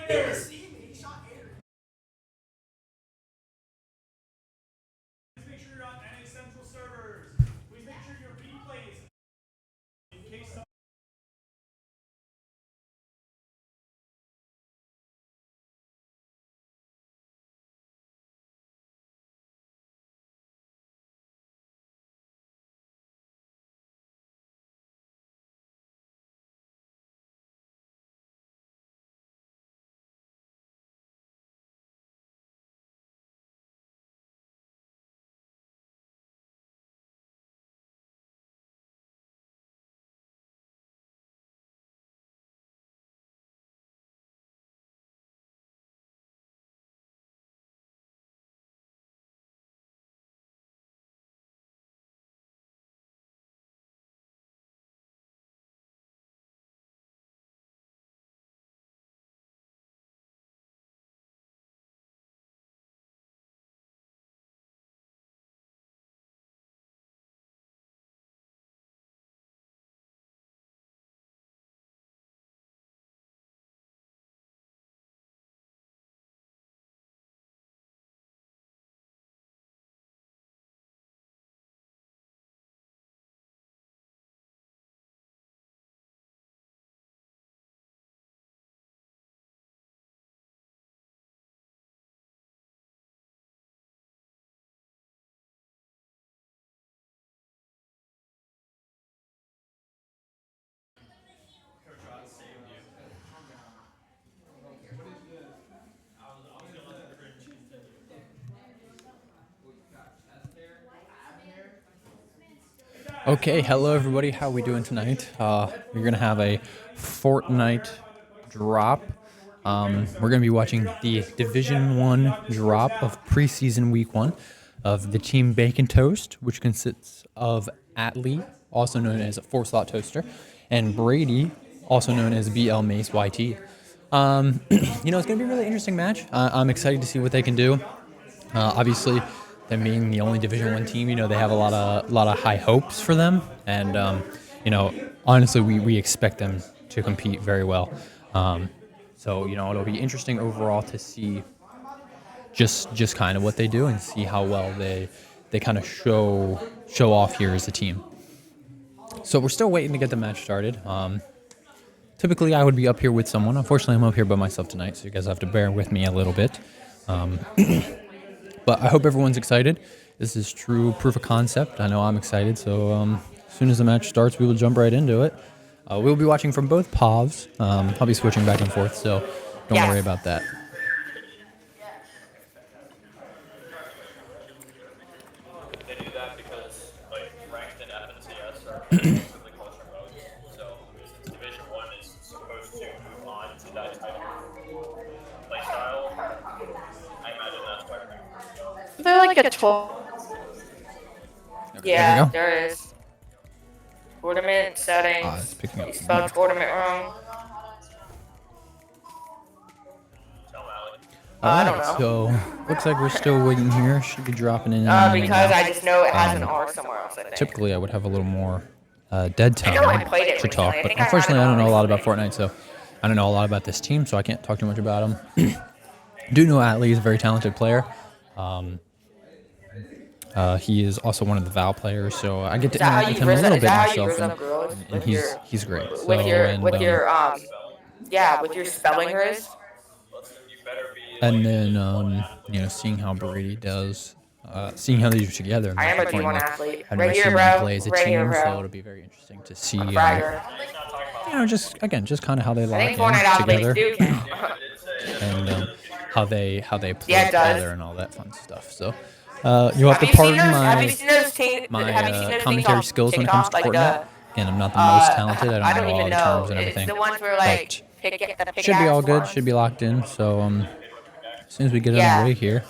make sure you're on NA Central servers. Please make sure your replay is in case some. Okay, hello everybody. How we doing tonight? We're gonna have a Fortnite drop. We're gonna be watching the Division 1 drop of preseason week 1 of the team Bacon Toast, which consists of Atlee, also known as a 4-slot toaster, and Brady, also known as BLmaceYT. It's gonna be a really interesting match. I'm excited to see what they can do. Obviously, them being the only Division 1 team, they have a lot of high hopes for them, and honestly, we expect them to compete very well. So it'll be interesting overall to see just kind of what they do and see how well they kind of show off here as a team. So we're still waiting to get the match started. Typically, I would be up here with someone. Unfortunately, I'm up here by myself tonight, so you guys have to bear with me a little bit. But I hope everyone's excited. This is true proof of concept. I know I'm excited, so as soon as the match starts, we will jump right into it. We'll be watching from both POVs. I'll be switching back and forth, so don't worry about that. They do that because ranked and FNCS are relatively close modes. So since Division 1 is supposed to move on to that type of playstyle, I imagine that's why they're like a 12. Okay, yeah, there is. Tournament settings. It's picking up. You spelled tournament wrong. I don't know. So looks like we're still waiting here. Should be dropping in. Because I just know it has an R somewhere else. I think. Typically, I would have a little more dead time to talk, but I unfortunately, I don't know a lot about Fortnite, so I don't know a lot about this team, so I can't talk too much about them. Do know Atlee is a very talented player. He is also one of the Val players, so I get to interact with him a little bit myself, and he's great. So, with your spelling risk. And then seeing how Brady does, seeing how they do together. I am a D1 athlete. I've never seen them play as a team, so it'll be very interesting to see. Just kind of how they lock in together, and how they play together and all that fun stuff. So. You'll have to pardon my commentary skills when it comes to Fortnite. Again, I'm not the most talented. I don't know all the terms and everything. But should be all good. Should be locked in. So as soon as we get underway here,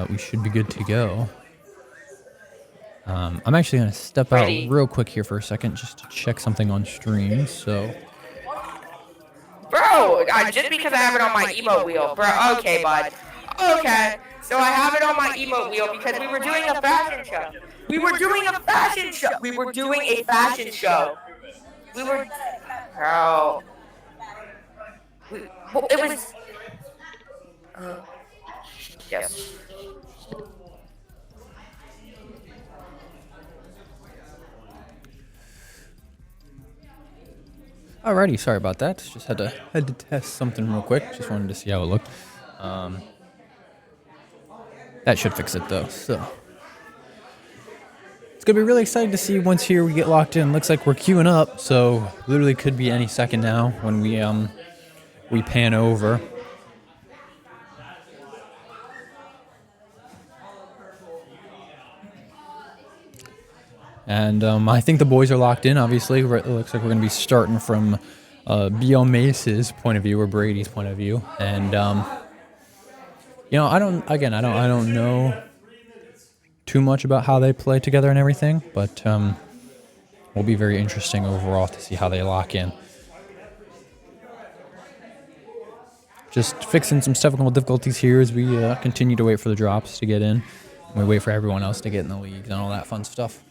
we should be good to go. I'm actually going to step out real quick here for a second just to check something on stream. So. Bro, just because I have it on my emote wheel. Bro, okay, bud. Okay. So I have it on my emote wheel because we were doing a fashion show. We were doing a fashion show. Bro. Well, it was. Yes. Alrighty, sorry about that. Just had to test something real quick. Just wanted to see how it looked. That should fix it though. So it's gonna be really exciting to see once here we get locked in. Looks like we're queuing up, so literally could be any second now when we pan over. And I think the boys are locked in, obviously. It looks like we're going to be starting from BLmace's point of view, or Brady's point of view. And, I don't know too much about how they play together and everything. But will be very interesting overall to see how they lock in. Just fixing some technical difficulties here as we continue to wait for the drops to get in. And we wait for everyone else to get in the leagues and all that fun stuff.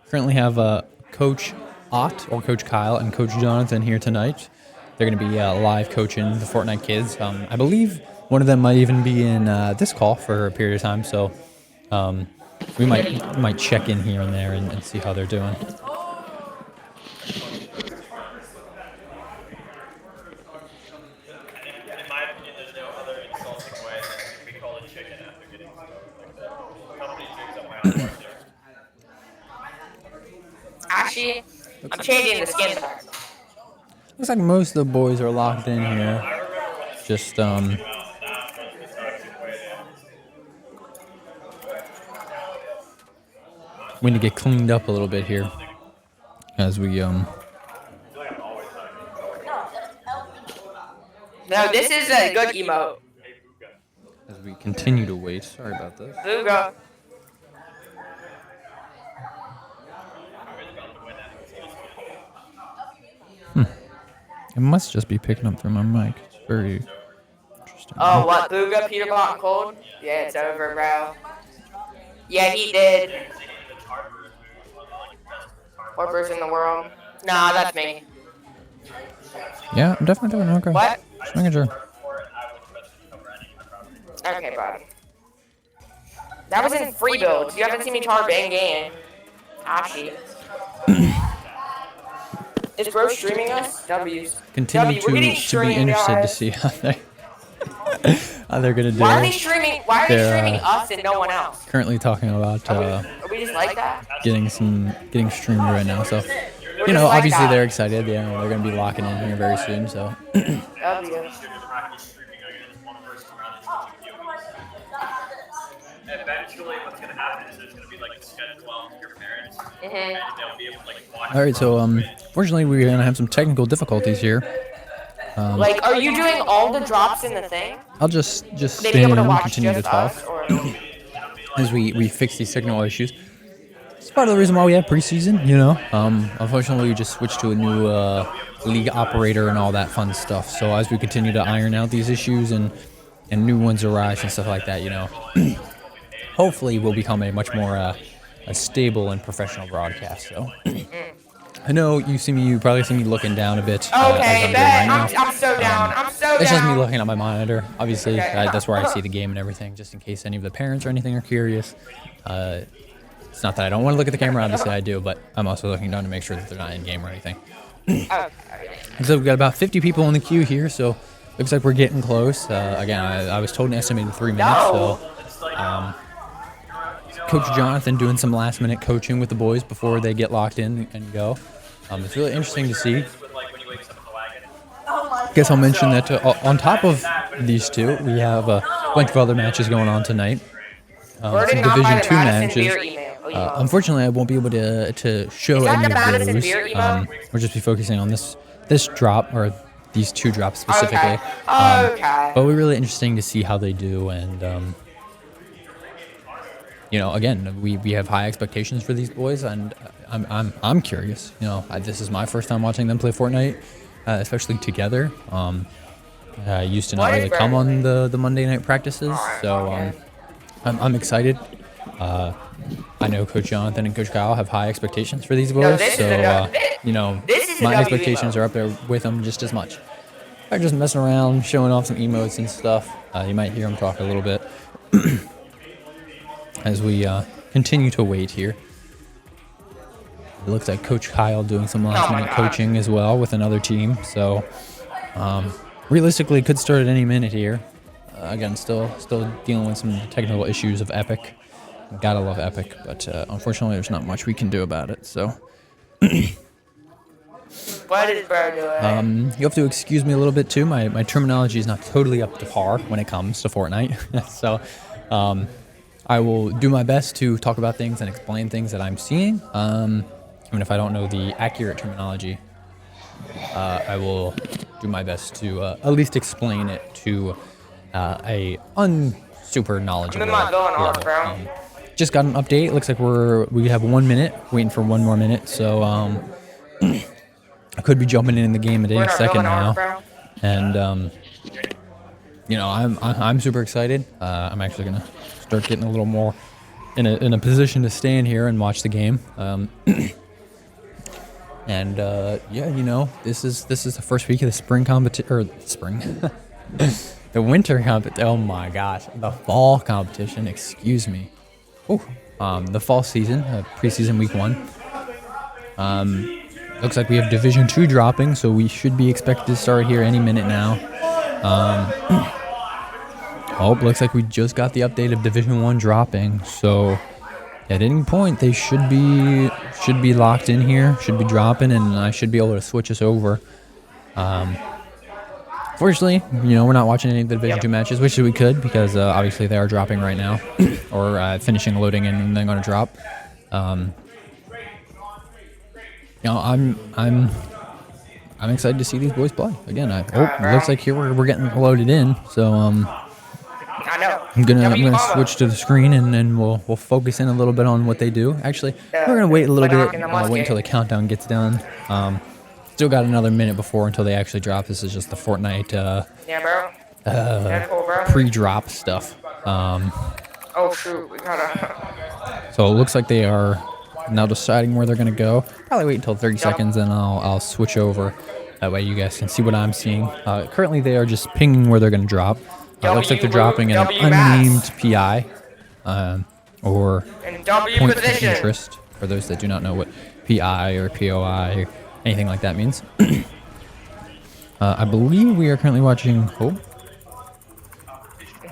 Currently have Coach Ott, or Coach Kyle, and Coach Jonathan here tonight. They're going to be live coaching the Fortnite kids. I believe one of them might even be in this call for a period of time, so we might check in here and there and see how they're doing. In my opinion, there's no other insulting way than we call it chicken after getting like that. Company drinks up my own there. Actually, I'm changing the skin back. Looks like most of the boys are locked in here. Just we need to get cleaned up a little bit here as we No, this is a good emote. as we continue to wait. Sorry about this. Booga. It must just be picking up through my mic. It's very interesting. Oh, what? Booga, Peter Bot, and Cold? Yeah, it's over, bro. Yeah, he did. What person in the world? Nah, that's me. Yeah, I'm definitely doing okay. What? Just making sure. Okay, bud. That was in free builds. You haven't seen me tar bang game. Ashi. Is bro streaming us? W's. Continue we're getting to be streamed, interested to guys. see how they're gonna do. Why are they streaming? Why are they They're, streaming us and no one else? Currently talking about Are we just like that? getting streamed right now. So We're just like obviously that. they're excited. Yeah, they're gonna be locking in here very soon. So W. Eventually, what's going to happen is there's going to be like a schedule of your parents, and they'll be able to like watch. all right. So fortunately we're gonna have some technical difficulties here. Like, are you doing all the drops in the thing? I'll just They be stay able in to and watch continue to just talk us, or as we fix these signal issues. It's part of the reason why we have preseason, Unfortunately, we just switched to a new league operator and all that fun stuff. So as we continue to iron out these issues and new ones arise and stuff like that, hopefully we'll become a much more a stable and professional broadcast. So I know you probably see me looking down a bit. As I'm okay, doing bet. right now. I'm so down. I'm so down. It's just me looking at my monitor. Obviously, Okay. that's where I see the game and everything, just in case any of the parents or anything are curious. It's not that I don't want to look at the camera, obviously I do, but I'm also looking down to make sure that they're not in game or anything. Okay. So we've got about 50 people in the queue here, so looks like we're getting close. Again, I was told an estimated 3 minutes, No. so Coach Jonathan doing some last-minute coaching with the boys before they get locked in and go. It's really interesting to see. Guess I'll mention that on top of these two, we have a bunch of other matches going on tonight. Some Burden not by Division the 2 Madison Beer matches. email. Oh, email. Unfortunately, I won't be able to show Is that any the of Madison those. Beer email? We'll just be focusing on this drop, or these two drops specifically. Okay. But we're really interesting to see how they do, and again, we have high expectations for these boys, and I'm curious. This is my first time watching them play Fortnite, especially together. I used to not really come on the Monday night practices, so I'm excited. I know Coach Jonathan and Coach Kyle have high expectations for these boys, this is so enough. you know, This is is a my W expectations emote. are up there with them just as much. I'm just messing around, showing off some emotes and stuff. You might hear him talk a little bit as we continue to wait here. It looks like Coach Kyle doing some last-minute coaching as well with another team. So realistically, it could start at any minute here. Again, still dealing with some technical issues of Epic. Gotta love Epic, but unfortunately, there's not much we can do about it. So. What is bro doing? You have to excuse me a little bit too. My terminology is not totally up to par when it comes to Fortnite. So I will do my best to talk about things and explain things that I'm seeing. Even if I don't know the accurate terminology, I will do my best to at least explain it to a super knowledgeable I'm in my villain arc, level. bro. Just got an update. It looks like we have 1 minute, waiting for 1 more minute. So I could be jumping in the game at any second now, and you know I'm super excited. I'm actually gonna start getting a little more in a position to stand here and watch the game. And yeah, you know, this is the first week of the spring competition, or spring, the winter competition. Oh my gosh, the fall competition. Excuse me. Ooh, the fall season, preseason week 1. Looks like we have Division 2 dropping, so we should be expected to start here any minute now. Oh, looks like we just got the update of Division 1 dropping, so at any point they should be locked in here, should be dropping, and I should be able to switch us over. Fortunately, you know, we're not watching any of the Division 2 matches, which we could, because obviously they are dropping right now, or finishing loading and then going to drop. You know, I'm excited to see these boys play again. It looks like here we're getting loaded in, so I know. I'm gonna switch to the screen and then we'll focus in a little bit on what they do. Actually, we're gonna wait a little bit, wait until the countdown gets done. Still got another minute before until they actually drop. This is just the Fortnite Yeah, bro. pre-drop stuff. Oh shoot, we gotta. So it looks like they are now deciding where they're gonna go. Probably wait until 30 seconds and I'll switch over. That way you guys can see what I'm seeing. Currently they are just pinging where they're gonna drop. Looks like they're dropping in an unnamed PI, or point of interest, for those that do not know what PI or POI or anything like that means. I believe we are currently watching Hope.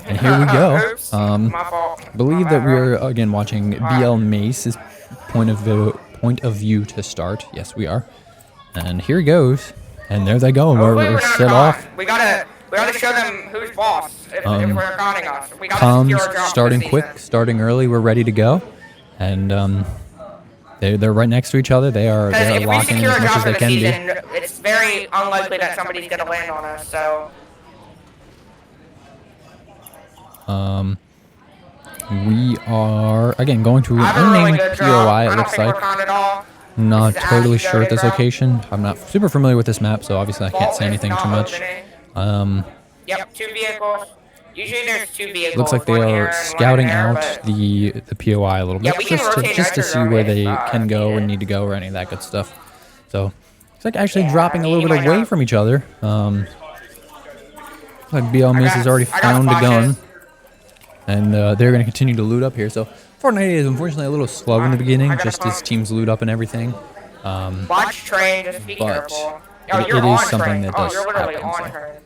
And here we go. I believe that we are again watching BLmace's point of view to start. Yes, we are. And here he goes. And there they go. We're set off. We gotta show them who's boss if we're counting us. We gotta secure a job starting this quick, season. starting early. We're ready to go. And they're right next to each other. They are locking in as much as they can be. It's very unlikely that somebody's gonna land on us. So. We are again going to an unnamed POI. It looks like. Not totally sure at this location. I'm not super familiar with this map, so obviously I can't say anything too much. Yep, 2 vehicles. Usually there's 2 vehicles. Looks like they are scouting out the POI a little bit, just to see where they can go and need to go or any of that good stuff. So it's like actually dropping a little bit away from each other. Like BLmace has already found a gun, and they're going to continue to loot up here. So Fortnite is unfortunately a little slow in the beginning, just as teams loot up and everything. Watch train, just be careful. It is something that does happen.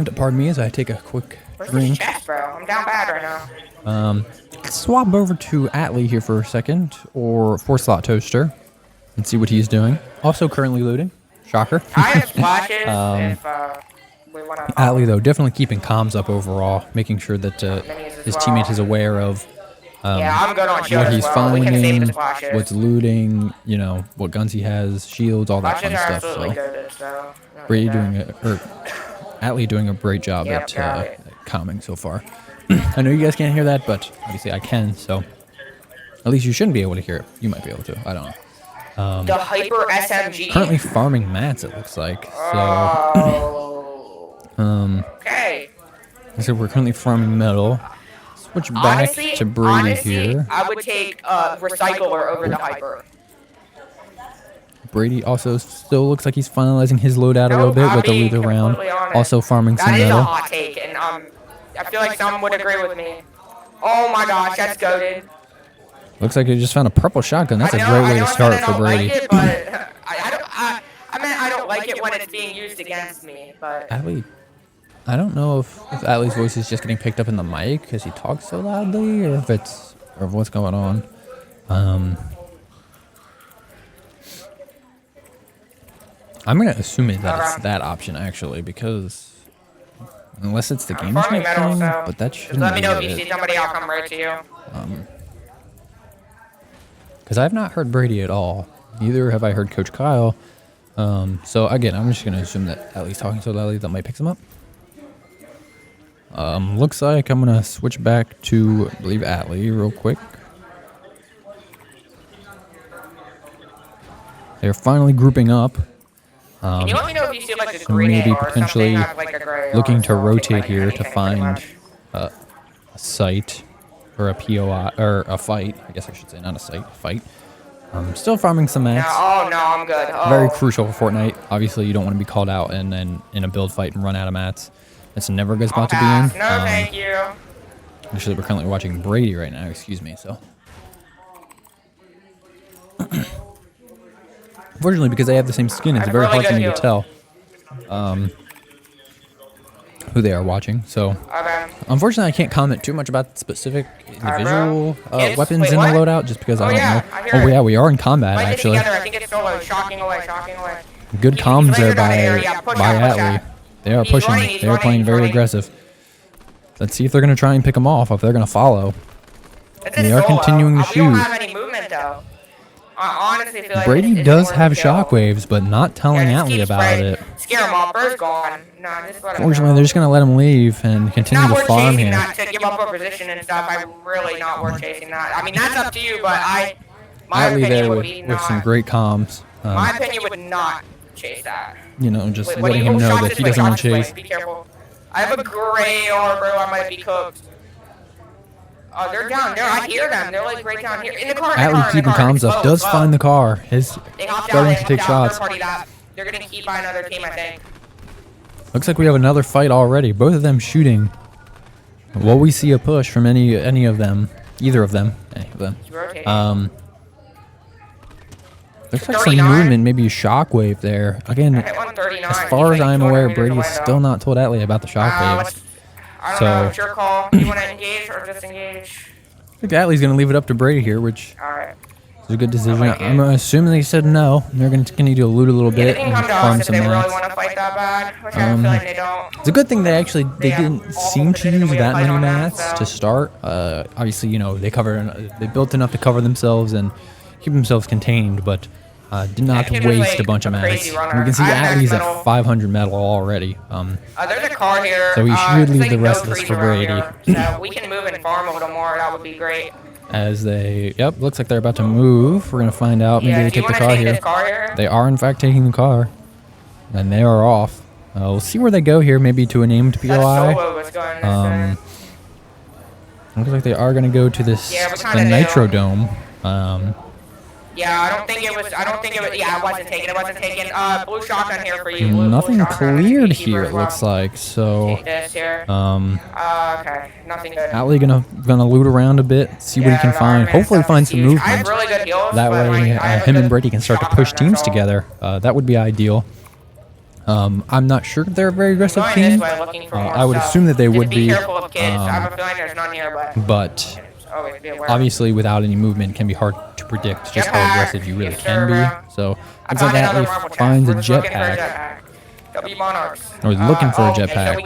So. Pardon me as I take a quick drink. Chest, bro? I'm down bad right now. Let's swap over to Atlee here for a second, or 4-slot toaster, and see what he's doing. Also currently looting. Shocker. I have splashes if we want to. Atlee, though, definitely keeping comms up overall, making sure that his teammate is aware of I'm good on what he's finding, what's what's looting, you know, what guns he has, shields, all that fun stuff. So, Atlee doing a great job at calming so far. I know you guys can't hear that, but obviously I can, so at least you shouldn't be able to hear it. You might be able to. I don't know. The Hyper SMG. Currently farming mats, it looks like. So, okay. So we're currently farming metal. Switch back to Brady here. I would take Recycler over the Hyper. Brady also still looks like he's finalizing his loadout a little bit with the being luther round. completely honest. Also farming some That is a metal. hot take, and I feel like some would agree with me. Oh my gosh, that's goated. Looks like he just found a purple shotgun. That's a great way to start for Brady. Like it, but I don't like it when it's being used against me, but Atlee, I don't know if Atlee's voice is just getting picked up in the mic because he talks so loudly, or if what's going on. I'm gonna assume that it's that option actually, because unless it's the game chat thing, but that shouldn't let me be know if you it. see somebody, I'll come right to you. Because I've not heard Brady at all. Neither have I heard Coach Kyle. So again, I'm just gonna assume that Atlee's talking so loudly that might pick him up. Looks like I'm gonna switch back to, I believe, Atlee real quick. They're finally grouping up. Can you let me know if you see like a green Maybe or potentially something, like a gray looking to or rotate like here to anything find much? a site or a POI or a fight. I guess I should say not a site, a fight. Still farming some No, mats. oh no, I'm good. Oh. Very crucial for Fortnite. Obviously, you don't want to be called out and then in a build fight and run out of mats. That's never a good spot to be in. No, thank you. Actually, we're currently watching Brady right now. Excuse me. So, unfortunately, because they have the same skin, it's very hard for me to tell who they are watching. So, unfortunately, I can't comment too much about specific individual weapons in the loadout, just because I don't know. Oh yeah, we are in combat actually. I think it's solo. Shocking away, shocking away. Good comms there by Atlee. They are pushing. They are playing very aggressive. Let's see if they're going to try and pick them off, if they're going to follow. They are continuing to shoot. We don't have any movement though. I honestly feel like Brady does have shockwaves, but not telling Atlee about it. Scare him off. Bird's gone. No, just let him Fortunately, they're just going to let him leave and continue to farm here. Not to give up our position and stuff. I'm really not worth chasing that. I mean, that's up to you, but my Atlee opinion there would be with some great comms. My opinion would not chase that. You know, just letting him know that he doesn't want to chase. Be careful. I have a gray or bro. I might be cooked. Oh, they're down there. I hear them. They're like right down here. In the car. Atlee keeping comms up. Does find the car. He's starting to take shots. They're going to keep by another team, I think. Looks like we have another fight already. Both of them shooting. Will we see a push from any of them? Either of them. Any of them. Looks like some movement, maybe a shockwave there. Again, as far as I'm aware, Brady has still not told Atlee about the shockwaves. I don't know, it's your call. Do you want to engage or disengage? I think Atlee's going to leave it up to Brady here, which is a good decision. I'm assuming they said no. They're going to continue to loot a little bit and farm some mats. It's a good thing they didn't seem to use that many mats to start. Obviously, you know, they built enough to cover themselves and keep themselves contained, but did not waste a bunch of mats. We can see Atlee's at 500 metal already. There's a car here. So we should leave the rest of this for Brady. So we can move and farm a little more. That would be great. As looks like they're about to move. We're gonna find out. Maybe they take the car here. They are in fact taking the car, and they are off. We'll see where they go here. Maybe to a named POI. Looks like they are gonna go to this the Nitro Dome. Yeah, I don't think it was. Yeah, it wasn't taken. Blue shotgun here for you. Nothing cleared here. It looks like so. Okay, nothing good. Atlee gonna loot around a bit, see what he can find. Hopefully find some movement. That way, him and Brady can start to push teams together. That would be ideal. I'm not sure if they're a very aggressive team. I would assume that they would be. But obviously, without any movement, it can be hard to predict just how aggressive you really can be. So, looks like Atlee finds a jetpack. Or looking for a jetpack.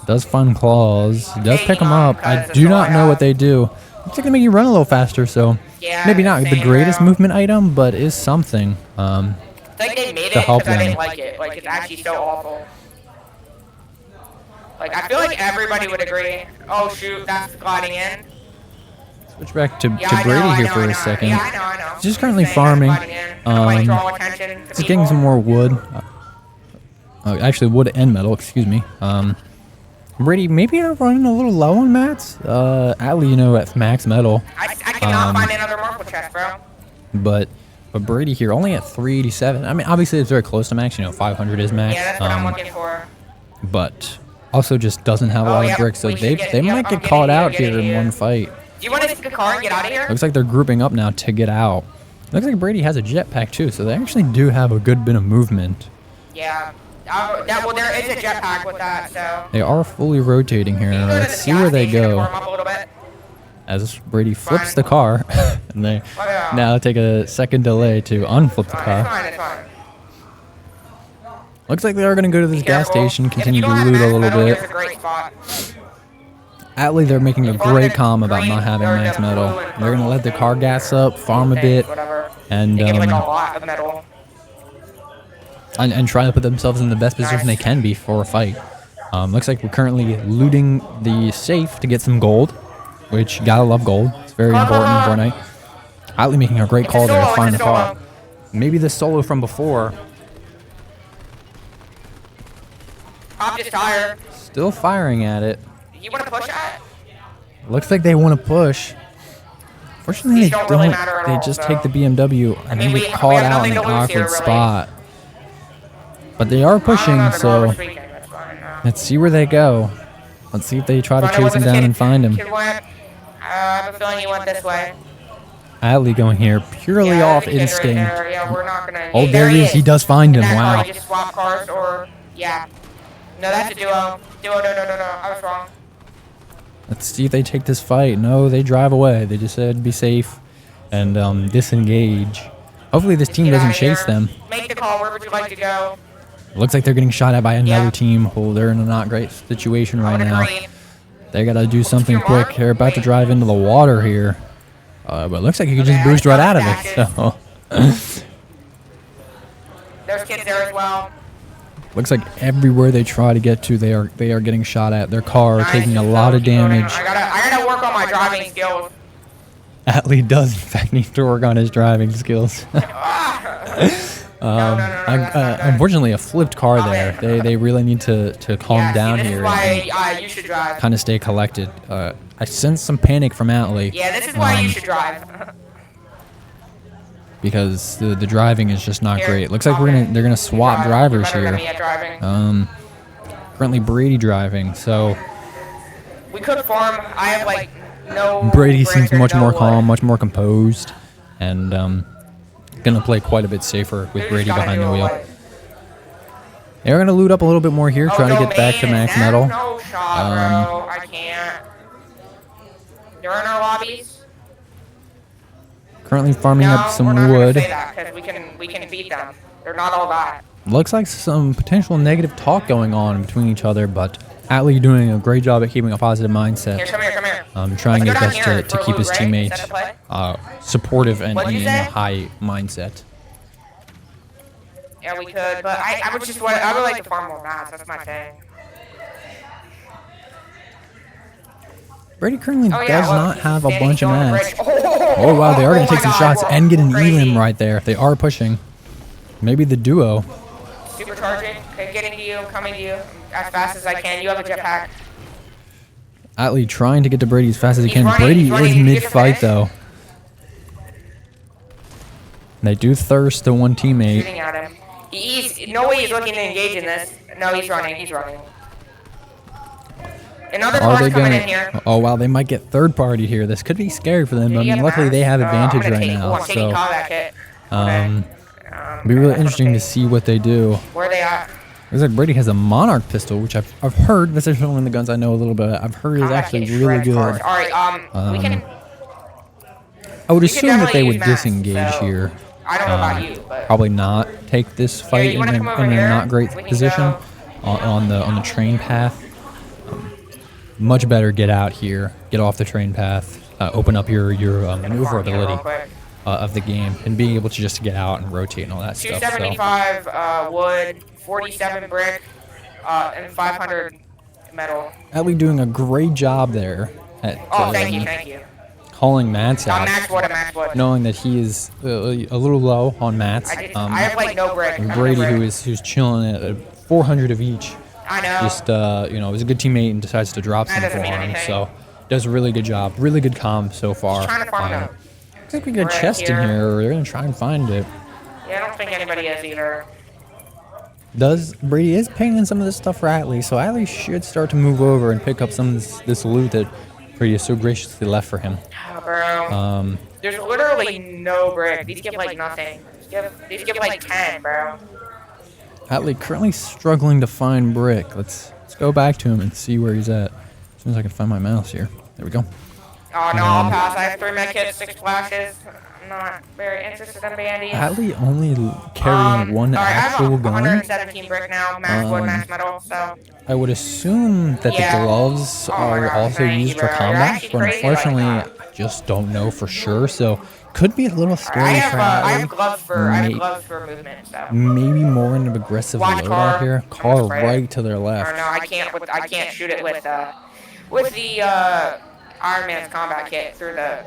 Does find claws. Does pick them up. I do not know what they do. Looks like they make you run a little faster, so maybe not the greatest movement item, but is something to help them. I didn't like it. Like, it's actually so awful. Like, I feel like everybody would agree. Oh, shoot, that's gliding in. Switch back to Brady here for a second. I know. He's just currently farming. Just getting some more wood. Actually, wood and metal, excuse me. Brady, maybe I'm running a little low on mats. Atlee, you know, at max metal. I cannot find another marble chest, bro. But Brady here only at 387. I mean, obviously it's very close to max. You know, 500 is max. Yeah, that's what I'm looking for. But also just doesn't have a lot of bricks, so they might get caught out here in one fight. Do you want to take a car and get out of here? Looks like they're grouping up now to get out. Looks like Brady has a jetpack too, so they actually do have a good bit of movement. Yeah. Well, there is a jetpack with that, so. They are fully rotating here. Let's see where they go. As Brady flips the car, and they now take a second delay to unflip the car. It's fine. Looks like they are going to go to this gas station, continue to loot a little bit. Atlee, they're making a great comm about not having max metal. They're going to let the car gas up, farm a bit, and try to put themselves in the best position they can be for a fight. Looks like we're currently looting the safe to get some gold, which gotta love gold. It's very important in Fortnite. Atlee making a great call there to find the car. Maybe the solo from before. Pop this tire. Still firing at it. You want to push that? Looks like they want to push. Fortunately, they don't. They just take the BMW and then get caught out in an awkward spot. But they are pushing, so let's see where they go. Let's see if they try to chase him down and find him. I have a feeling you went this way. Atlee going here purely off instinct. We're not gonna Oh, there he is. He does find him. Wow. Just swap cars or yeah. No, that's a duo. No. I was wrong. Let's see if they take this fight. No, they drive away. They just said be safe and disengage. Hopefully this team doesn't chase them. Make the call. Where would you like to go? Looks like they're getting shot at by another team. Oh, they're in a not great situation right now. They gotta do something quick. They're about to drive into the water here. But it looks like you can just boost right out of it. So. There's kids there as well. Looks like everywhere they try to get to, they are getting shot at. Their car taking a lot of damage. I gotta work on my driving skills. Atlee does in fact need to work on his driving skills. Unfortunately, a flipped car there. They really need to calm down here and you should drive. kind of stay collected. I sense some panic from Atlee. Yeah, this is why you should drive. Because the driving is just not great. Looks like they're gonna swap drivers here. Currently Brady driving, so we could farm. I have like no. Brady seems much more calm, much more composed, and gonna play quite a bit safer with Brady behind the wheel. They're gonna loot up a little bit more here, try to get back to max metal. No shot, bro. I can't. They're in our lobbies. Currently farming up some wood. We can beat them. They're not all that. Looks like some potential negative talk going on between each other, but Atlee doing a great job at keeping a positive mindset. Here, come here. Trying his best to keep his teammate supportive and in a high mindset. Yeah, we could, but I would like to farm more mats. That's my thing. Brady currently does not have a bunch of mats. Oh wow, they are going to take some shots and get an elim right there. They are pushing. Maybe the duo. Supercharging. Okay, getting to you, coming to you as fast as I can. You have a jetpack. Atlee trying to get to Brady as fast as he can. Brady is mid-fight though. They do thirst to one teammate. Shooting at him. No way he's looking to engage in this. No, he's running. Another car's coming in here. Oh wow, they might get third party here. This could be scary for them. I mean, luckily they have advantage right now. So, it'll be really interesting to see what they do. Where they at? Looks like Brady has a Monarch pistol, which I've heard. This is one of the guns I know a little bit. I've heard is actually really good. All right, we can. I would assume that they would disengage here. I don't know about you, but probably not take this fight in a not great position on the train path. Much better get out here, get off the train path, open up your maneuverability of the game, and being able to just get out and rotate and all that stuff. 275 wood, 47 brick, and 500 metal. Atlee doing a great job there at thank you. Calling mats out, max wood. knowing that he is a little low on mats. I have like no brick. And Brady, who's chilling at 400 of each. I know. Just, you know, is a good teammate and decides to drop That some doesn't for mean him. anything. So does a really good job. Really good comm so far. Just trying to farm them. Looks like we got a Right chest in here. here. They're going to try and find it. Yeah, I don't think anybody is either. Brady is pinging some of this stuff for Atlee, so Atlee should start to move over and pick up some of this loot that Brady has so graciously left for him. Oh, bro. There's literally no brick. These give like nothing. These give like 10, bro. Atlee currently struggling to find brick. Let's go back to him and see where he's at. As soon as I can find my mouse here. There we go. Oh, no, I'll pass. I have 3 med kits, 6 flashes. I'm not very interested in bandies. Atlee only carrying one actual I have gun. 117 brick now, max wood, max metal, so. I would assume that the gloves are also used for combat, but unfortunately, I just don't know for sure. So could be a little scary for Atlee. I have gloves for movement, so. Maybe more an aggressive Watch loadout here. Car afraid. right to their Or left. no, I can't shoot it with the Iron Man's combat kit through the.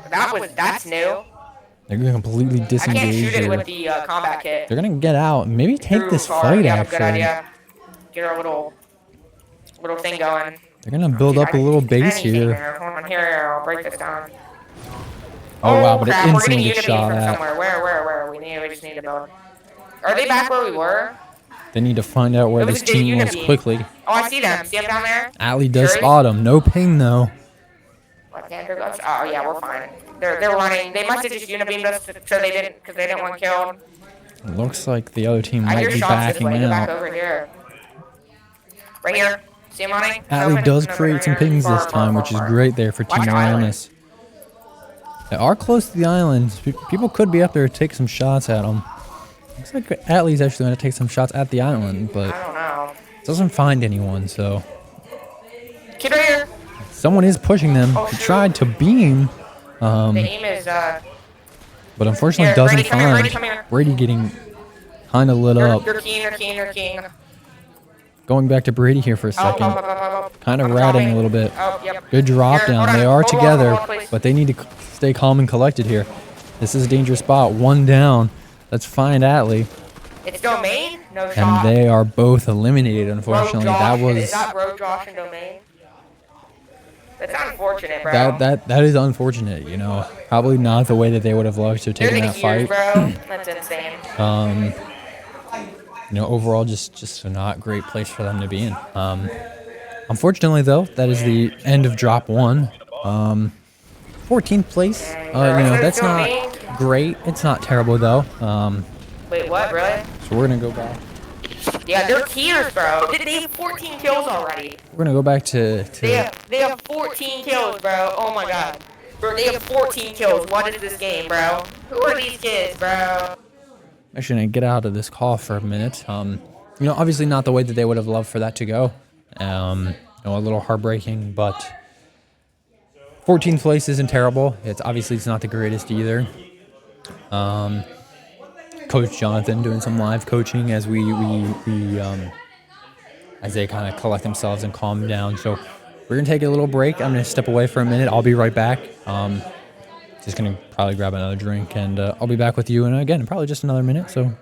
That's new. They're gonna completely I disengage can't shoot it here. with the combat kit. They're gonna get out and maybe take Through this car. fight Yeah, actually. good idea. Get our little thing going. They're gonna build up a little base here. Hold on, here, I'll break this down. Oh wow, but it crap, we're instantly getting gets unity shot from at. somewhere. Where? We just need to build. Are they back where we were? They need to find out where It was this team is unity. quickly. Oh, I see them. See them down there? Atlee does Sure. spot him. No ping though. Left-hander gloves? Oh yeah, we're fine. They're running. They must have just unibeamed us so they didn't want killed. It looks like the other team I might hear be shots this backing way. Go back out. over here. Right here. See him running? Atlee does No, create some here. pings this Far, time, far, which is far. great there for Watch Team the island. Lioness. They are close to the island. People could be up there to take some shots at them. Looks like Atlee's actually going to take some shots at the island, but I don't know. doesn't find anyone, so Kid right here. someone is pushing them. Oh, He shoot. tried to beam, The aim is but unfortunately Here, doesn't Brady, come here, find. Brady, come here. Brady getting kind of lit up. You're keen. Going back to Brady here for a second. Kind of I'm ratting dropping. a little bit. Oh, yep. Good drop Here, down. hold on. They are Hold on, together, hold on, please. but they need to stay calm and collected here. This is a dangerous spot. One down. Let's find Atlee. It's Domain? No And shot. they are both eliminated, Rogue unfortunately. Josh. That Is was that Rogue Josh and Domain? That's unfortunate, bro. that is unfortunate, you know. Probably not the way that they would have loved to have They're taken the that gears, fight. bro. That's insane. You know, overall just a not great place for them to be in. Unfortunately though, that is the end of drop 1. 14th place. You know, that's not great. It's not terrible though. Wait, what, really? So we're gonna go back. Yeah, they're keyers, bro. They have 14 kills already. We're gonna go back to They have 14 kills, bro. Oh my god. Bro, they have 14 kills. What is this game, bro? Who are these kids, bro? actually gonna get out of this call for a minute. You know, obviously not the way that they would have loved for that to go. You know, a little heartbreaking, but 14th place isn't terrible. It's not the greatest either. Coach Jonathan doing some live coaching as as they kind of collect themselves and calm down. So we're gonna take a little break. I'm gonna step away for a minute. I'll be right back. Just gonna probably grab another drink, and I'll be back with you in again probably just another minute. So.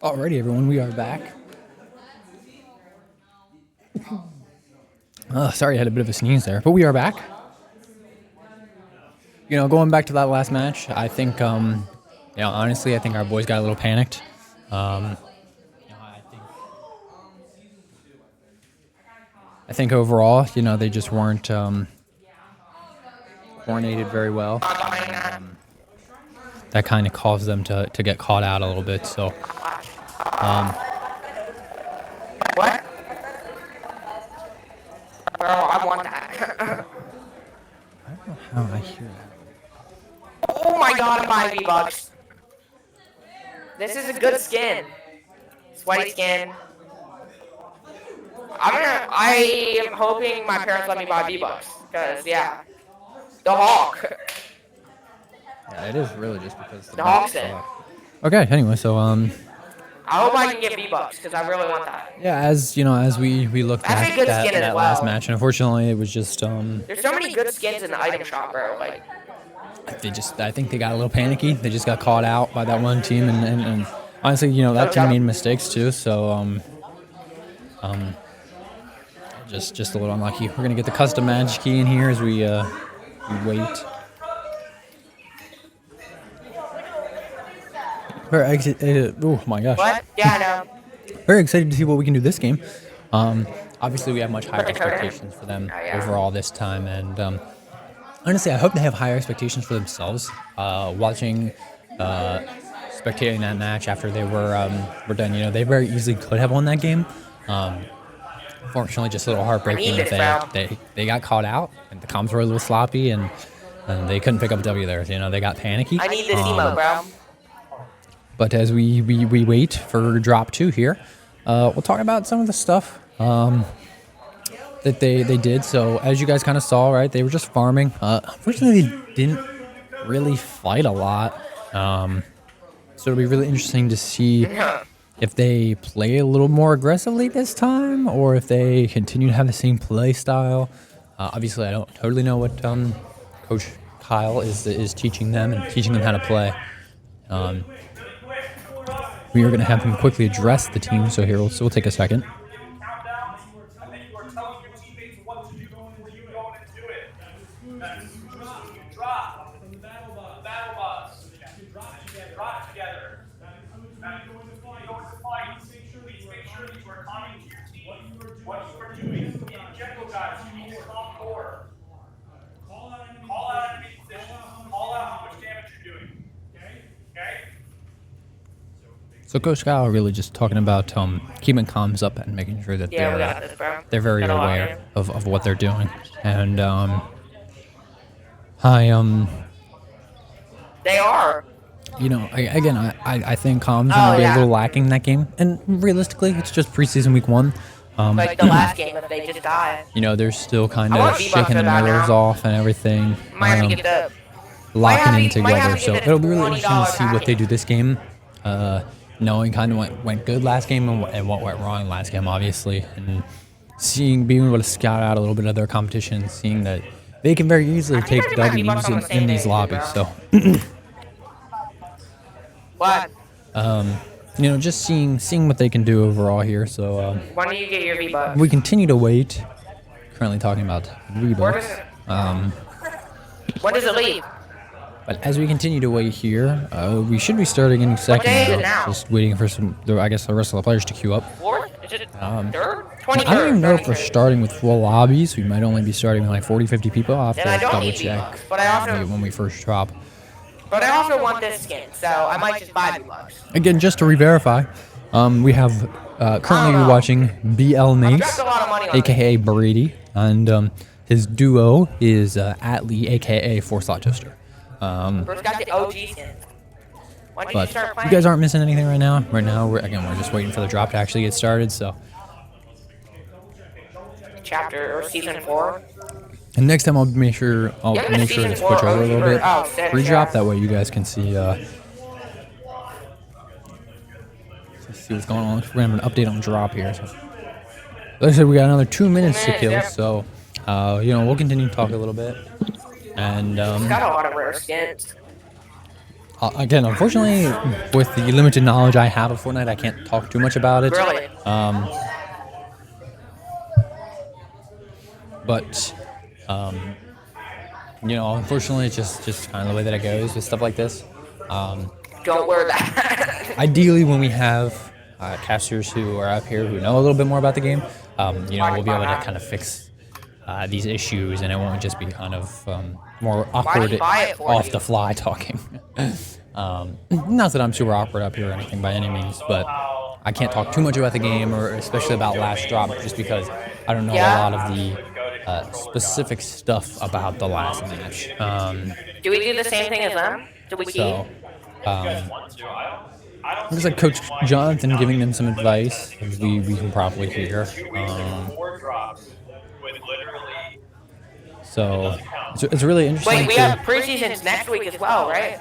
Alrighty, everyone, we are back. Sorry, I had a bit of a sneeze there, but we are back. You know, going back to that last match, I think, honestly, I think our boys got a little panicked. I think overall, they just weren't coordinated very well. That kind of caused them to get caught out a little bit. So, What? Bro, I want that. I don't know how I hear that. Oh my god, I'm buying V-Bucks. This is a good skin. Sweaty skin. I am hoping my parents let me buy V-Bucks. Because, yeah. The Hawk. Yeah, it is really just because The Hawk's in. Okay, anyway, so I hope I can get V-Bucks, because I really want that. yeah, as we looked That's a at good that, skin as that well. last match, and unfortunately, it was just There's so many good skins in the item shop, bro. Like, I think they got a little panicky. They just got caught out by that one team, and honestly, that team made mistakes too. So just a little unlucky. We're gonna get the custom magic key in here as we wait. Very excited. Oh my gosh. what? Yeah, I know. Very excited to see what we can do this game. Obviously, we have much higher expectations for them overall this time, and honestly, I hope they have higher expectations for themselves. Watching, spectating that match after they were done, they very easily could have won that game. Fortunately, just a little heartbreaking that they got caught out, and the comms were a little sloppy, and they couldn't pick up a W there. They got panicky. I need this emote, bro. But as we wait for drop 2 here, we'll talk about some of the stuff that they did. So as you guys kind of saw, right, they were just farming. Unfortunately, they didn't really fight a lot. So it'll be really interesting to see if they play a little more aggressively this time, or if they continue to have the same play style. Obviously, I don't totally know what Coach Kyle is teaching them and teaching them how to play. We are going to have him quickly address the team, so here we'll take a second. And then you are telling your teammates what to do and where you go and do it. That is, you drop from the battle bus. You drop together. That is, going to fight. Please make sure that you are talking to your team. What you are doing. In general, guys, you need to calm core. Call out enemy positions. Call out how much damage you're doing. Okay? So Coach Kyle really just talking about keeping comms up and making sure that Yeah, we got this, bro. they're very Gotta lock aware in. of what they're doing. And They are. I think comms are gonna be a little lacking in that game. And realistically, it's just preseason week 1. Like the last game, if they just die. They're still kind I of want V-Bucks shaking the for that nerves now. off and everything. Might have to get the. Locking in might have together. to So get it'll the be really interesting to see what they $20 do this game. Knowing kind of what went good last game and what went wrong last game, obviously, and being able to scout out a little bit of their competition, seeing that they can very easily take think they might be W's on the same in these day, lobbies. So, What? just seeing what they can do overall here. So When do you get your V-Bucks? we continue to wait. Currently talking about Where V-Bucks. does when does it leave? But as we continue to wait here, we should be starting any second. day is it though. now? Just waiting for the rest of the players to queue up. Fourth? Is it third? I 23rd. don't even know if we're starting with full lobbies. We might only be starting with like 40, 50 people. I'll have Then I to don't double need check V-Bucks, but I also when we first drop. want this skin, so I might just buy V-Bucks. Again, just to re-verify, we have currently know. we're watching BLmace, dropped a lot of money on aka Brady, and his duo is Atlee, aka Four Slot Toaster. Bro's got the OG skin. When did you But start you playing? guys aren't missing anything right now. Right now, we're just waiting for the drop to actually get started. So, Chapter or season 4? and next time I'll make sure Yeah, to season switch 4, over a little bit. oh, six, Pre-drop, yeah. that way you guys can see. Let's see what's going on. We're gonna have an update on drop here. So, like I said, we got another 2 minutes to kill. yeah. So, we'll continue to talk a little bit, and Got a lot of rare skins. Again, unfortunately, with the limited knowledge I have of Fortnite, I can't talk too much about it. Really? But you know, unfortunately, it's just kind of the way that it goes with stuff like this. Don't worry about it. Ideally, when we have casters who are up here who know a little bit more about the game, you know, we'll be able to kind of fix these issues, and it won't just be kind of more awkward off the fly talking. Not that I'm super awkward up here or anything by any means, but I can't talk too much about the game, or especially about last drop, just because I don't know a lot of the specific stuff about the last match. Do we do the same thing as them? Do we keep? So, looks like Coach Jonathan giving them some advice, as we can probably hear. So it's really interesting. Wait, we have preseasons next week as well, right?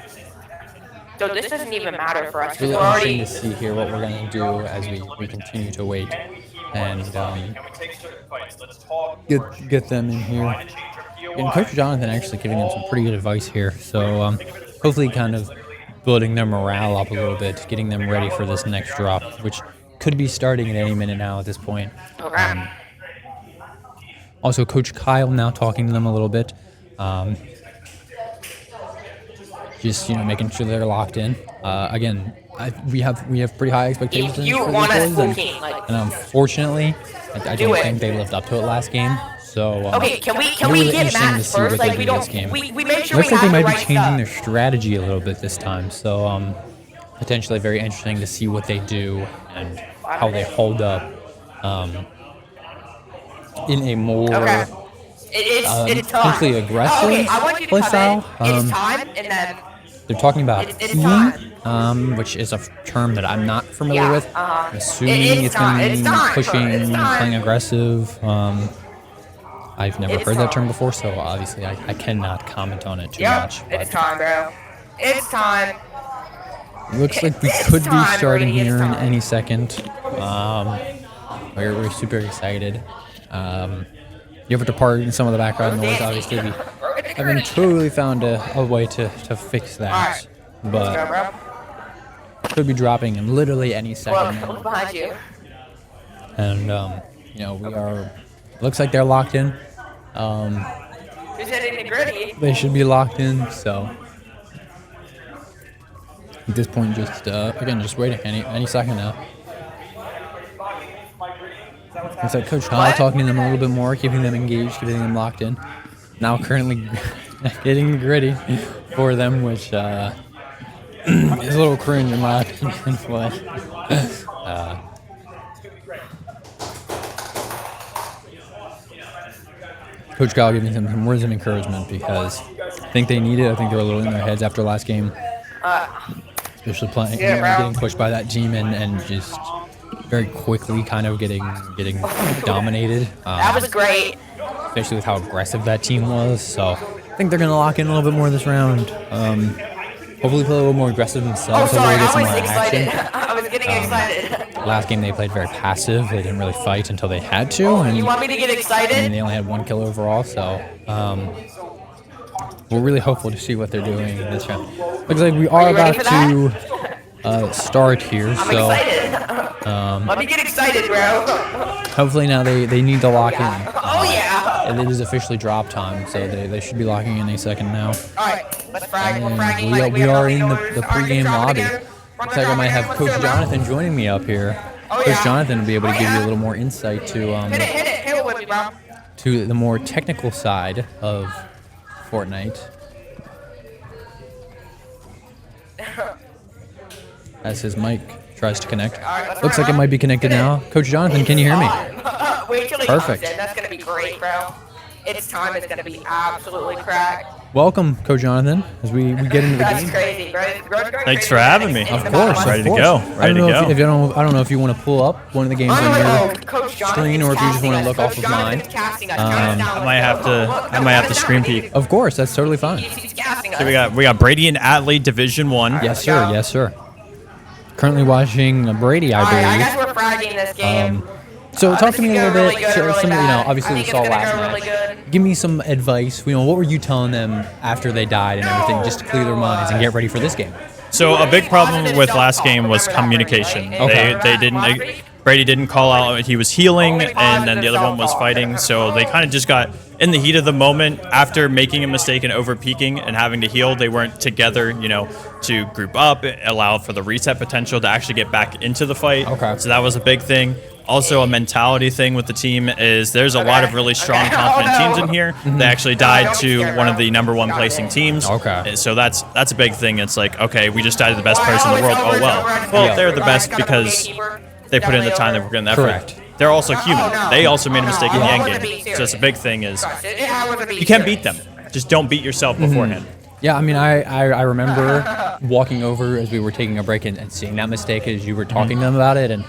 So this doesn't even matter for us. It's really interesting to see here what we're going to do as we continue to wait and get them in here. And Coach Jonathan actually giving them some pretty good advice here. So hopefully kind of building their morale up a little bit, getting them ready for this next drop, which could be starting at any minute now at this point. Also, Coach Kyle now talking to them a little bit. Just, you know, making sure they're locked in. Again, we have pretty high expectations for this boys, and unfortunately, I don't think they lived up to it last game. So okay, can we really get Max first? Like we don't. We make sure looks we like they have might the be right changing stuff. their strategy a little bit this time. So potentially very interesting to see what they do and how they hold up in a more It's time. potentially aggressive Okay, I want you to playstyle. come in. It's time, and then They're talking about It's teaming, which is a term that I'm not familiar with. I'm assuming it's going to mean pushing, playing aggressive. I've never heard that term before, so obviously I cannot comment on it too much. It's time, bro. It's time. Looks like we could be starting here in any second. We're super excited. You have to pardon some of the background noise. Obviously, we haven't totally found a way to fix that, but could be dropping in literally any second now. Behind you. And you know, we are. Looks like they're locked in. Who's hitting the gritty? They should be locked in. So at this point, just again, just waiting any second now. Looks like Coach Kyle talking to them a little bit more, keeping them engaged, keeping them locked in. Now currently getting the gritty for them, which is a little cringe in my opinion. But Coach Kyle giving them some words of encouragement because I think they need it. I think they're a little in their heads after last game, especially playing, you know, getting pushed by that team and just very quickly kind of getting dominated. That was great. Especially with how aggressive that team was. So I think they're going to lock in a little bit more this round. Hopefully play a little more aggressive themselves. Oh, sorry, Get some I was more excited. action. I was getting excited. Last game they played very passive. They didn't really fight until they had to. And You want me to get excited? they only had 1 kill overall. So we're really hopeful to see what they're doing in this round. Looks like we are about to start here. I'm So excited. Let me get excited, bro. hopefully now they need to lock in. Oh, yeah. And it is officially drop time, so they should be locking in any second now. All right, let's frag. We're And fragging like we are in know the pregame lobby. Looks like I might have Coach Jonathan joining me up here. Coach Jonathan will be able to give you a little more insight to Hit it with me, bro. to the more technical side of Fortnite. As his mic tries to connect. Looks like it might be connected now. Coach Jonathan, can you hear me? Wait till he Perfect. comes in. That's gonna be great, bro. Its time is gonna be absolutely cracked. Welcome, Coach Jonathan, as we get into the That's game. crazy, bro. Thanks for having me. Of course, Ready of to course. go. I Ready don't know to if go. I don't know if you want to pull up one of the games on your Coach screen, or if you just want to look off of mine. I might have to screen peek. Of course, that's totally fine. So we got Brady and Adley Division 1. Yes, sir. Yes, sir. Currently watching Brady, I Alright, I guess believe. we're fragging this game. So talk this to me could a go little really bit. good or So, really some, you know, bad. obviously I we think saw it's gonna last go really match. good. Give me some advice. You know, what were you telling them after they died and everything, just to clear their minds and get ready for this game? So a big problem with last game was communication. Okay. They didn't. Brady didn't call out he was healing, and then the other one was fighting. So they kind of just got in the heat of the moment after making a mistake and over peaking and having to heal. They weren't together, to group up. It allowed for the reset potential to actually get back into the fight. Okay. So that was a big thing. Also, a mentality thing with the team is there's a lot of really strong, confident teams in here. They actually died to one of the #1 placing teams. Okay. So that's a big thing. It's like, okay, we just died to the best person in the world. Oh, well. Well, they're the best because they put in the time, they put in the effort. Correct. They're also human. They also made a mistake in the end game. So it's a big thing is you can't beat them. Just don't beat yourself beforehand. Yeah, I mean, I remember walking over as we were taking a break and seeing that mistake as you were talking to them about it, and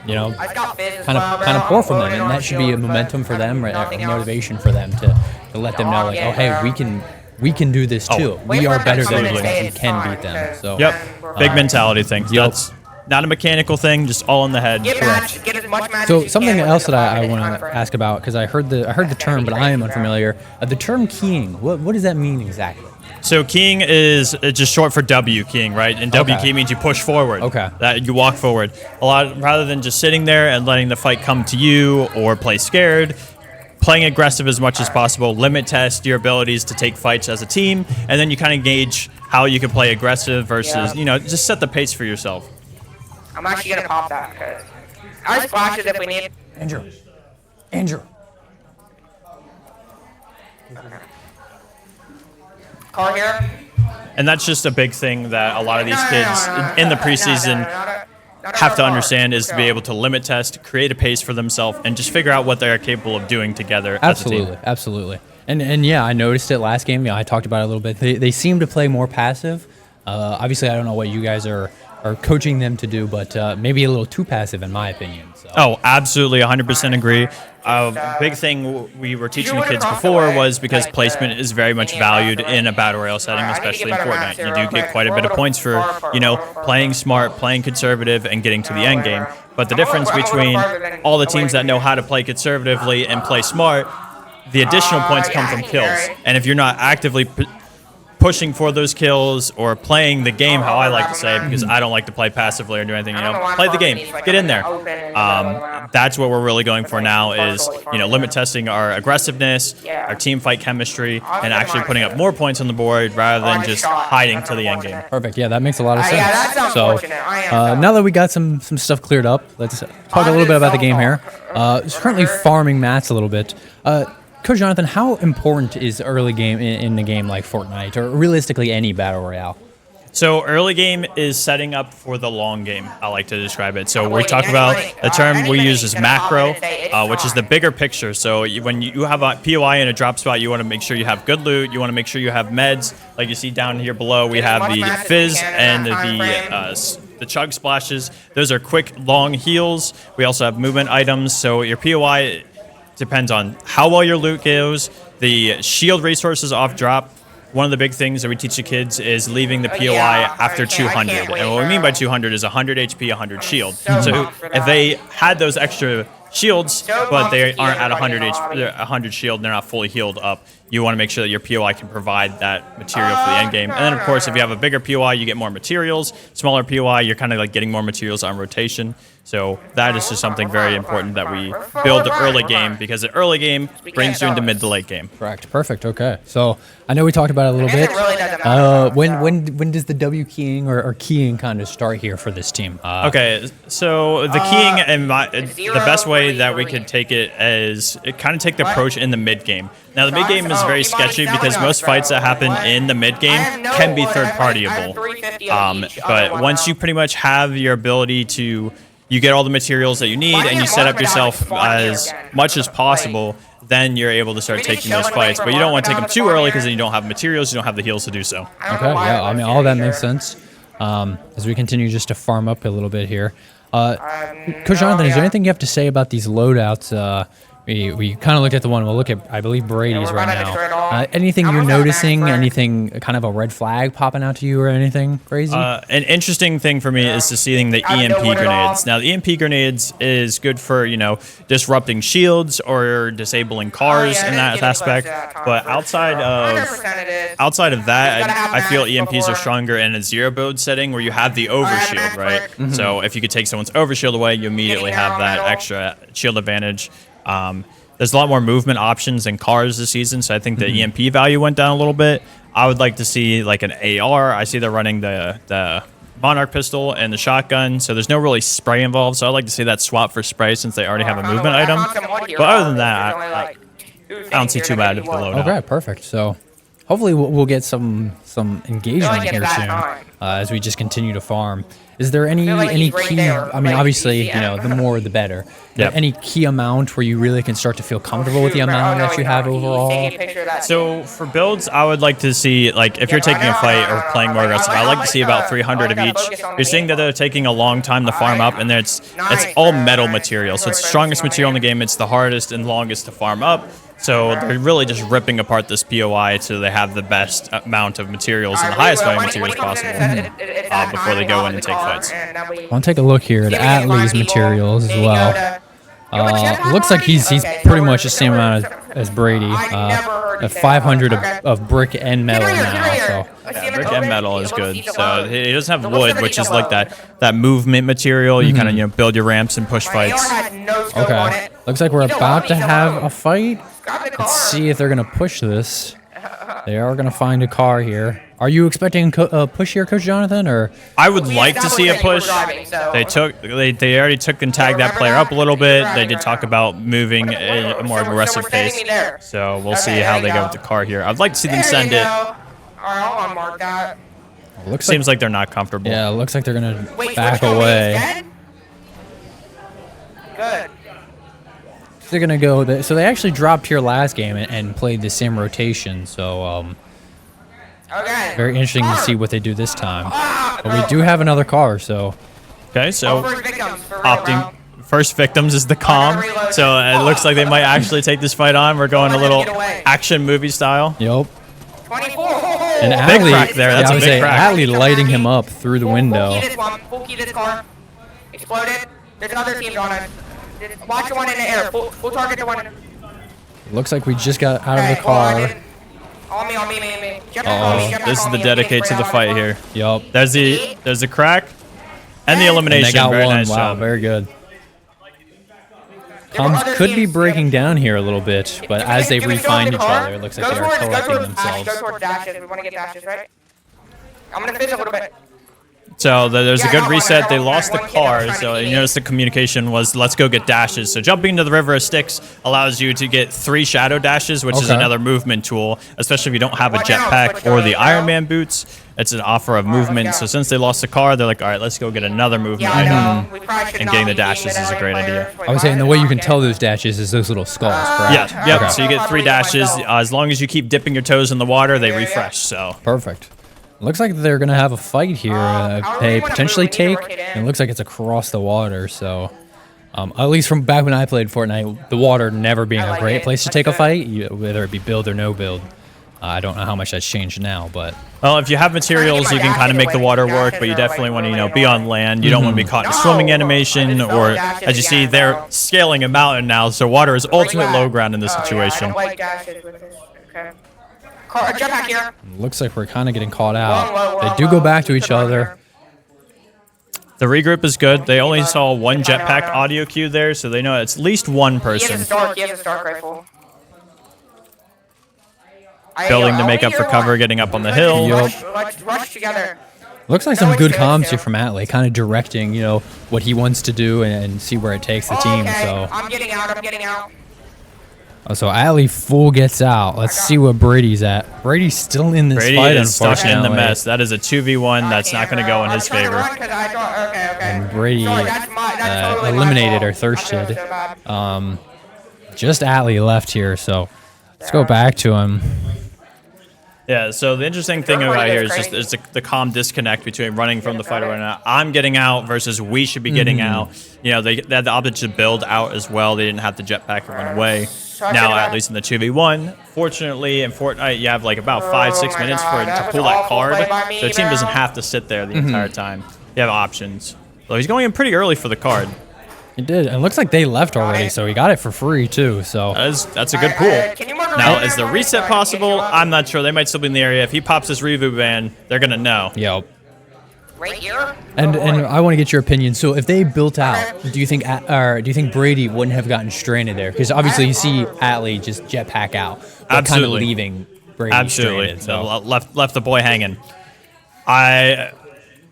kind of poor from them, and that should be a momentum for them, right? A motivation for them to let them know, like, oh, hey, we can do this too. We are better than them. We can beat them. So Yep, big mentality thing. That's not a mechanical thing, just all in the head. So something else that I want to ask about, because I heard the term, but I am unfamiliar. The term keying. What does that mean exactly? So keying is just short for W keying, right? And W key means you push forward. Okay. That you walk forward. A lot rather than just sitting there and letting the fight come to you or play scared. Playing aggressive as much as possible, limit test your abilities to take fights as a team, and then you kind of gauge how you can play aggressive versus, just set the pace for yourself. I'm actually gonna pop that because I splashes if we need. Andrew. Call here. And that's just a big thing that a lot of these kids in the preseason have to understand is to be able to limit test, create a pace for themselves, and just figure out what they're capable of doing together as a team. Absolutely. And yeah, I noticed it last game. I talked about it a little bit. They seem to play more passive. Obviously, I don't know what you guys are coaching them to do, but maybe a little too passive in my opinion. So. Oh, absolutely, 100% agree. Big thing we were teaching the kids before was because placement is very much valued in a battle royale setting, especially in Fortnite. You do get quite a bit of points for, playing smart, playing conservative, and getting to the end game. But the difference between all the teams that know how to play conservatively and play smart, the additional points come from kills. And if you're not actively pushing for those kills or playing the game, how I like to say, because I don't like to play passively or do anything, play the game, get in there. That's what we're really going for now is, limit testing our aggressiveness, our team fight chemistry, and actually putting up more points on the board rather than just hiding to the end game. Perfect. Yeah, that makes a lot of sense. So now that we got some stuff cleared up, let's talk a little bit about the game here. It's currently farming mats a little bit. Coach Jonathan, how important is early game in a game like Fortnite, or realistically any battle royale? So early game is setting up for the long game, I like to describe it. So we talk about the term we use is macro, which is the bigger picture. So when you have a POI in a drop spot, you want to make sure you have good loot. You want to make sure you have meds. Like you see down here below, we have the fizz and the chug splashes. Those are quick, long heals. We also have movement items. So your POI depends on how well your loot goes. The shield resources off drop. One of the big things that we teach the kids is leaving the POI after 200. And what we mean by 200 is 100 HP, 100 shield. So if they had those extra shields, but they aren't at 100 HP, 100 shield, they're not fully healed up, you want to make sure that your POI can provide that material for the end game. And then, of course, if you have a bigger POI, you get more materials. Smaller POI, you're kind of like getting more materials on rotation. So that is just something very important that we build the early game, because the early game brings you into mid to late game. Correct. Perfect. Okay. So I know we talked about it a little bit. When does the W keying or keying kind of start here for this team? Okay. So the keying and the best way that we could take it is kind of take the approach in the mid game. Now the mid game is very sketchy because most fights that happen in the mid game can be third partyable. But once you pretty much have your ability to you get all the materials that you need and you set up yourself as much as possible, then you're able to start taking those fights. But you don't want to take them too early because then you don't have materials, you don't have the heals to do so. Okay, yeah, I mean, all that makes sense. As we continue just to farm up a little bit here. Coach Jonathan, is there anything you have to say about these loadouts? we kind of looked at the one. We'll look at, I believe, Brady's we're right about to destroy it all. now. Anything I'm you're almost at noticing? max burn. Anything kind of a red flag popping out to you or anything crazy? An interesting thing for me is to seeing the I EMP know what it all- grenades. Now, the EMP grenades is good for, disrupting shields or disabling cars yeah, in it is that getting close aspect. to that time But for outside sure. of 100% it is. outside of You gotta that, have I feel max EMPs before. are stronger in a zero build setting where you have the overshield, max right? break. So if you could take someone's overshield away, you immediately Getting have down that middle. extra shield advantage. There's a lot more movement options in cars this season, so I think the EMP value went down a little bit. I would like to see like an AR. I see they're running the Monarch pistol and the shotgun, so there's no really spray involved. So I'd like to see that swap for spray since they already have a movement item. But other than that, I don't see too bad of the loadout. Okay, perfect. So hopefully we'll get some engagement like it's here that soon time. as we just continue to farm. Is there any like he's right key? there. I mean, Like, obviously, easy. the more the better. Yep. Any key amount where you really can start to feel comfortable with the amount that you have overall? So for builds, I would like to see, like, if you're taking a fight or playing more aggressive, I like to see about 300 of each. You're seeing that they're taking a long time to farm up, and it's all metal material. So it's the strongest material in the game. It's the hardest and longest to farm up. So they're really just ripping apart this POI so they have the best amount of materials and the highest value materials possible before they go in and take fights. I'll take a look here at Atlee's materials as well. Looks like he's pretty much the same amount as Brady. 500 of brick and metal now. So Yeah, brick and metal is good. So he doesn't have wood, which is like that movement material. You kind of build your ramps and push fights. okay, looks like we're about to have a fight. Let's see if they're gonna push this. They are gonna find a car here. Are you expecting a push here, Coach Jonathan, or? I would like to see a push. They already took and tagged that player up a little bit. They did talk about moving a more aggressive pace. So we'll see how they go with the car here. I'd like to see them send it. I'll mark that. Seems like they're not comfortable. Yeah, it looks like they're gonna Wait, back which one away. is dead? Good. They're gonna go. So they actually dropped here last game and played the same rotation. So Okay. very interesting to see what they do this time. But we do have another car, so Okay, so First victims, for real, opting bro. first victims is the calm. So it looks like they might actually take this fight on. We're going a little action movie style. yep. 24. And Big Atlee, crack there, that's I a would big say crack. Atlee lighting him up through the window. Full key this one. Full key this car. Exploded. There's another team on it. Watch the one in the air. Full target the one. Looks like we just got out of Okay, the hold on, car. dude. On me, me. Jump back on me, jump back This is on the me. dedicate to the fight here. Yup. There's the crack and the And elimination. they got Very one. nice Wow, job. very good. There were Comms other could be teams- breaking down here a little bit, but as they Can we go refine in each the car? other, it looks like Go they are towards- collecting Go themselves. towards dashes. We want to get dashes, right? I'm gonna fizz a little bit. So there's a Yeah, good I got reset. one, They I got lost the one kid that was car, trying to so kill you me. notice the communication was let's go get dashes. So jumping into the river of sticks allows you to get 3 shadow dashes, which is Okay. another movement tool, especially if you don't have a Watch out, jetpack switch or the over, Iron go. Man boots. It's an offer of movement. let's So go. since they lost the car, they're like, all right, let's go get another movement Yeah, I item. know. We probably should And not getting the be beating dashes is a LA great idea. players. Wait, I was saying why the is way it you can not tell getting- those dashes is those little skulls, Yeah, correct? yeah. Okay. So you get 3 dashes. As long as you keep dipping your toes in the water, they Yeah. refresh. So Perfect. Looks like they're gonna have a fight here. I They really wanna potentially move. We need to take. work it in. And it looks like it's across the water. So, at least from back when I played Fortnite, the water never being I a like great it. place to That's take a good. fight, whether it be build or no build. I don't know how much that's changed now, but well, if you have materials, my you can kind of dashes make the away. water work, Dashes but you are, definitely like, want to, really be on annoying. land. You don't want to be caught in a swimming No! animation, I just or fell dashes as you see, again, they're bro. scaling a mountain now, so water is ultimate Bring low that. ground in this Oh, situation. Yeah, I don't like dashes with this. Okay. Jump back here. looks like we're kind of getting caught Whoa, out. whoa, They whoa, do go whoa. back to Keep each it on other. there. The regroup is good. They only saw one I know, jetpack I know. audio cue there, so they know it's at least one He person has a Stark rifle. building to make up for cover, getting up on the hill. Yup. Let's rush together. Looks like No, some it's good good, comms too. here from Atlee, kind of directing, what he wants to do and see where it takes the team. Okay, So, I'm getting out. Atlee full gets out. Let's see what Brady's at. Brady's still in this Brady fight, is stuck in the unfortunately. mess. That is a 2v1. That's not going to go in his favor. Okay. And Brady Sorry, that's totally my eliminated fault. or I feel thirsted. so bad. Just Atlee left here, so let's go back to him. Yeah, so the interesting thing Everybody about here goes is just crazy. is the calm disconnect between running from the fighter right now. I'm getting out versus we should be getting out. You know, they had the option to build out as well. They didn't have to jetpack and run away. Suck Now, it at up. least in the 2v1, fortunately, in Fortnite, you have like about 5-6 my minutes God, to that pull was that awful card. play by me, So the team doesn't bro. have to sit there the entire time. You have options. So he's going in pretty early for the card. He did. And it looks like they left already, so he got it for free too. So That's a good pool. Can you mark Now, around is the there, reset so I can get possible? you up? I'm not sure. They might still be in the area. If he pops his reboot ban, they're going to know. yep. Right here? And Oh, and boy. I want to get your opinion. So if they built out, do you think Brady wouldn't have gotten stranded there? Because obviously you see Atlee just jetpack out, but kind of Absolutely. leaving Brady Absolutely. stranded. So Left the boy hanging. I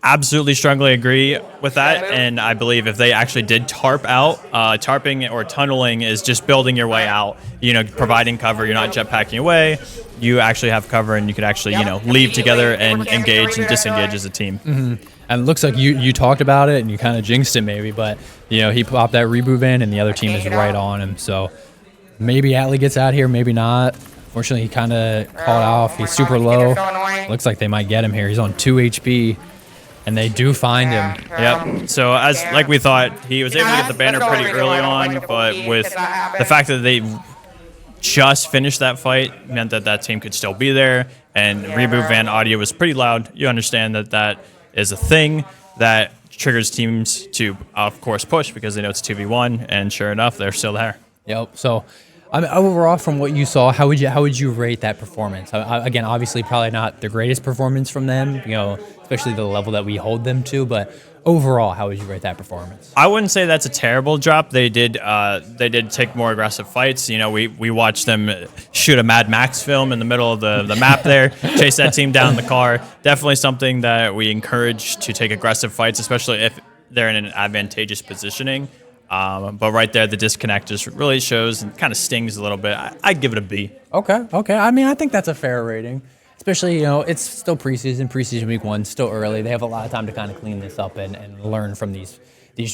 absolutely strongly agree with that, and I believe if they actually did tarp out, tarping or tunneling is just building your way out. You know, providing cover. You're not jetpacking away. You actually have cover, and you could actually, you know, leave together and engage and disengage as a team. and it looks like you talked about it and you kind of jinxed it maybe, but you know he popped that reboot in and the other team is right on him. So maybe Atlee gets out here, maybe not. Fortunately, he kind of called off. He's super low. Looks like they might get him here. He's on 2 HP, and they do find him. Yep. So as like we thought, he was able to get the banner pretty early on, but with the fact that they just finished that fight meant that that team could still be there, and reboot van audio was pretty loud. You understand that that is a thing that triggers teams to, of course, push because they know it's 2v1, and sure enough, they're still there. Yep. So, I mean, overall, from what you saw, how would you rate that performance? Again, obviously, probably not the greatest performance from them. You know, especially the level that we hold them to. But overall, how would you rate that performance? I wouldn't say that's a terrible drop. They did take more aggressive fights. You know, we watched them shoot a Mad Max film in the middle of the map there, chase that team down in the car. Definitely something that we encourage to take aggressive fights, especially if they're in an advantageous positioning. But right there, the disconnect just really shows and kind of stings a little bit. I'd give it a B. Okay. I mean, I think that's a fair rating. Especially, you know, it's still preseason week 1, still early. They have a lot of time to kind of clean this up and learn from these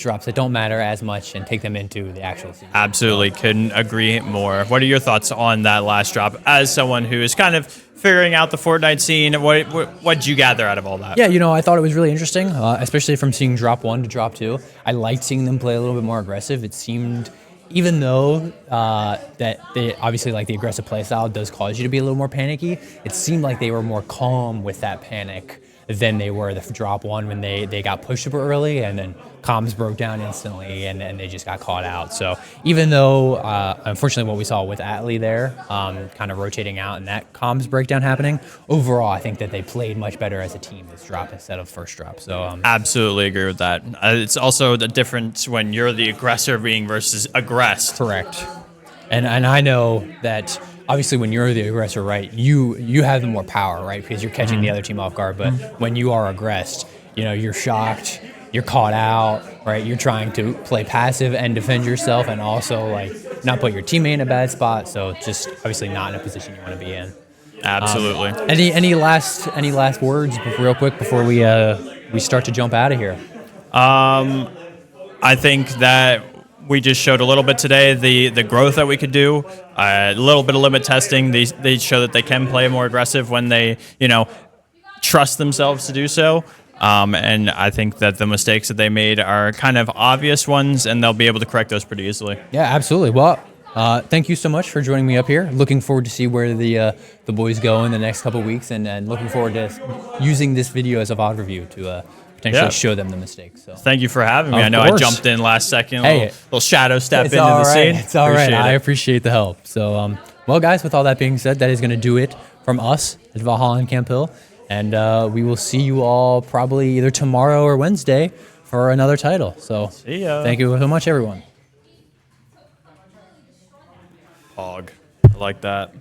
drops that don't matter as much and take them into the actual season. Absolutely. Couldn't agree more. What are your thoughts on that last drop as someone who is kind of figuring out the Fortnite scene? What'd you gather out of all that? Yeah, you know, I thought it was really interesting, especially from seeing drop 1 to drop 2. I liked seeing them play a little bit more aggressive. It seemed, even though that they obviously like the aggressive play style does cause you to be a little more panicky, it seemed like they were more calm with that panic than they were the drop 1 when they got pushed super early and then comms broke down instantly and they just got caught out. So even though, unfortunately, what we saw with Atlee there, kind of rotating out and that comms breakdown happening, overall, I think that they played much better as a team this drop instead of first drop. So Absolutely agree with that. It's also the difference when you're the aggressor being versus aggressed. correct. And I know that obviously when you're the aggressor, right, you have the more power, right, because you're catching the other team off guard. But when you are aggressed, you know, you're shocked, you're caught out, right? You're trying to play passive and defend yourself and also like not put your teammate in a bad spot. So just obviously not in a position you want to be in. Absolutely. Any last words real quick before we start to jump out of here? I think that we just showed a little bit today the growth that we could do. A little bit of limit testing. They show that they can play more aggressive when they, you know, trust themselves to do so. And I think that the mistakes that they made are kind of obvious ones, and they'll be able to correct those pretty easily. Yeah, absolutely. Well, thank you so much for joining me up here. Looking forward to see where the boys go in the next couple of weeks, and looking forward to using this video as a VOD review to potentially show them the mistakes. So Thank you for having me. Of I know course. I jumped in last second, Hey, little shadow step it's into all the right. scene. It's all right. Appreciate I it. appreciate the help. So, well, guys, with all that being said, that is going to do it from us at Valhalla and Camp Hill. And we will see you all probably either tomorrow or Wednesday for another title. So See ya. Thank you so much, everyone. Pog. I like that.